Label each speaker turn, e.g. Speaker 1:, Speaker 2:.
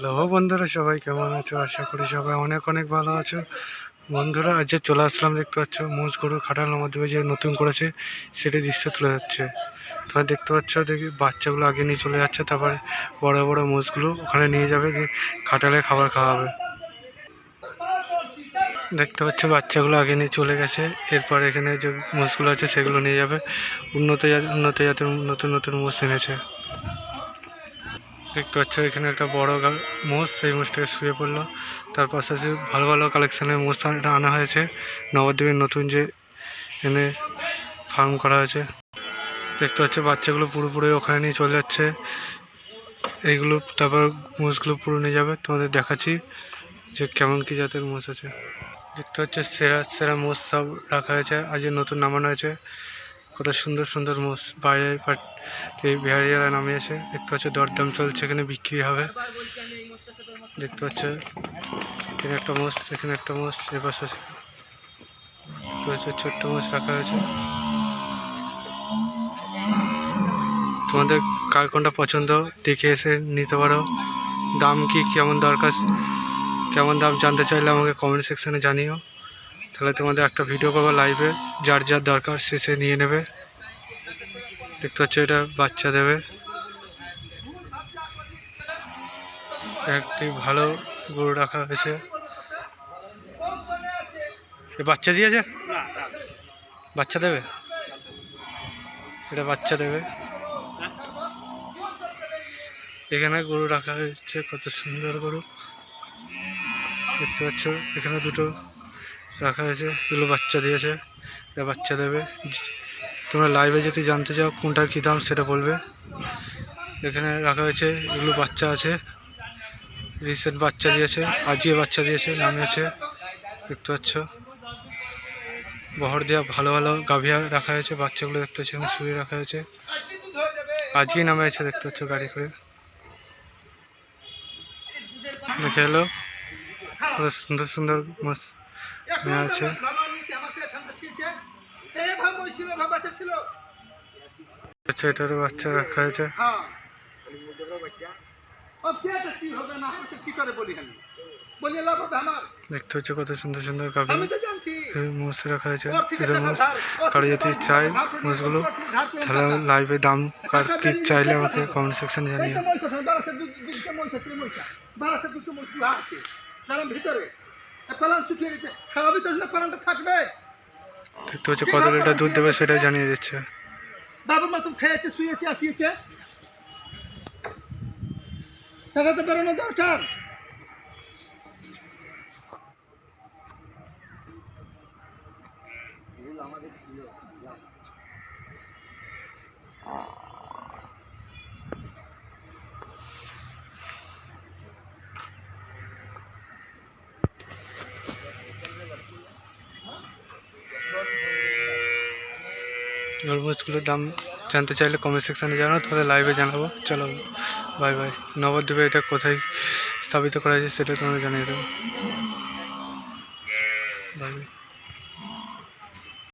Speaker 1: Hello বন্ধুরা, সবাই কেমন আছো? আশা করি সবাই অনেক অনেক ভালো আছো। বন্ধুরা, আজ যে চলে আসলাম, দেখতে পাচ্ছ মোষ গরু খাটানোর মাধ্যমে যে নতুন করেছে সেটি দৃশ্য তুলে যাচ্ছে। তোমরা দেখতে পাচ্ছ, দেখি বাচ্চাগুলো আগে নিয়ে চলে যাচ্ছে, তারপরে বড় বড় মোষগুলো ওখানে নিয়ে যাবে, খাটালে খাবার খাওয়াবে। দেখতে পাচ্ছ বাচ্চাগুলো আগে নিয়ে চলে গেছে, এরপর এখানে যে মোষগুলো আছে সেগুলো নিয়ে যাবে। উন্নত জাতের নতুন নতুন মোষ এনেছে। দেখতে পাচ্ছ এখানে একটা বড় মোষ, সেই মোষটাকে শুয়ে পড়লো। তার পাশাপাশি ভালো ভালো কালেকশানের মোষ আনা হয়েছে নবদ্বীপের নতুন যে এনে ফার্ম করা হয়েছে। দেখতে পাচ্ছ বাচ্চাগুলো পুরোপুরি ওখানে নিয়ে চলে যাচ্ছে। এইগুলো তারপর মোষগুলো পুরো নিয়ে যাবে, তোমাদের দেখাচ্ছি যে কেমন কি জাতের মোষ আছে। দেখতে হচ্ছে সেরা সেরা মোষ সব রাখা হয়েছে, আজ নতুন নামানো হয়েছে। কত সুন্দর সুন্দর মোষ বাইরে এই বিহারিয়ারা নামিয়েছে। দেখতে পাচ্ছ দরদাম চলছে, এখানে বিক্রি হবে। দেখতে পাচ্ছ এখানে একটা মোষ, এখানে একটা মোষ, এপাশে দেখতে পাচ্ছ ছোট্ট মোষ রাখা হয়েছে। তোমাদের কার কোনটা পছন্দ দেখে এসে নিতে পারো। দাম কি কেমন দরকার, কেমন দাম জানতে চাইলে আমাকে কমেন্ট সেকশানে জানিও, তাহলে তোমাদের একটা ভিডিও করবো লাইভে, যার যার দরকার সে নিয়ে নেবে। দেখতে পাচ্ছ এটা বাচ্চা দেবে। একটি ভালো গরু রাখা হয়েছে। বাচ্চা দিয়েছে, বাচ্চা দেবে, এটা বাচ্চা দেবে। এখানে গরু রাখা হয়েছে, কত সুন্দর গরু দেখতে পাচ্ছ। এখানে দুটো রাখা হয়েছে, এগুলো বাচ্চা দিয়েছে, এটা বাচ্চা দেবে। তোমরা লাইভে যদি জানতে চাও কোনটার কী দাম সেটা বলবে। এখানে রাখা হয়েছে, এগুলো বাচ্চা আছে, রিসেন্ট বাচ্চা দিয়েছে, আজকে বাচ্চা দিয়েছে, নামিয়েছে। দেখতে পাচ্ছ বহর দেওয়া ভালো ভালো গাভিয়া রাখা হয়েছে, বাচ্চাগুলো দেখতে পাচ্ছ এখানে শুয়ে রাখা হয়েছে, আজকেই নামিয়েছে। দেখতে পাচ্ছ গাড়ি করে দেখে এলো, সুন্দর সুন্দর মোষ আছে। এটারও বাচ্চা রাখা হয়েছে। দেখতে হচ্ছে কত সুন্দর সুন্দর গাভী মোষ রাখা হয়েছে। মোষ কারো যদি চাই মোষগুলো, তাহলে লাইভে দাম কার কি চাইলে আমাকে কমেন্ট সেকশনে জানিয়ে। দেখতে হচ্ছে কত লিটার দুধ দেবে সেটা জানিয়ে দিচ্ছে।
Speaker 2: বাবুর মতন খেয়েছে, শুয়েছে, আসিয়েছে, টাকা তো বেরোনো দরকার।
Speaker 1: মোষগুলোর দাম জানতে চাইলে কমেন্ট সেকশানে জানাও, তাহলে লাইভে জানাবো। চলো বাই বাই। নবদ্বীপে এটা কোথায় স্থাপিত করা হয়েছে সেটা তোমরা জানিয়ে দেবো। Bye bye.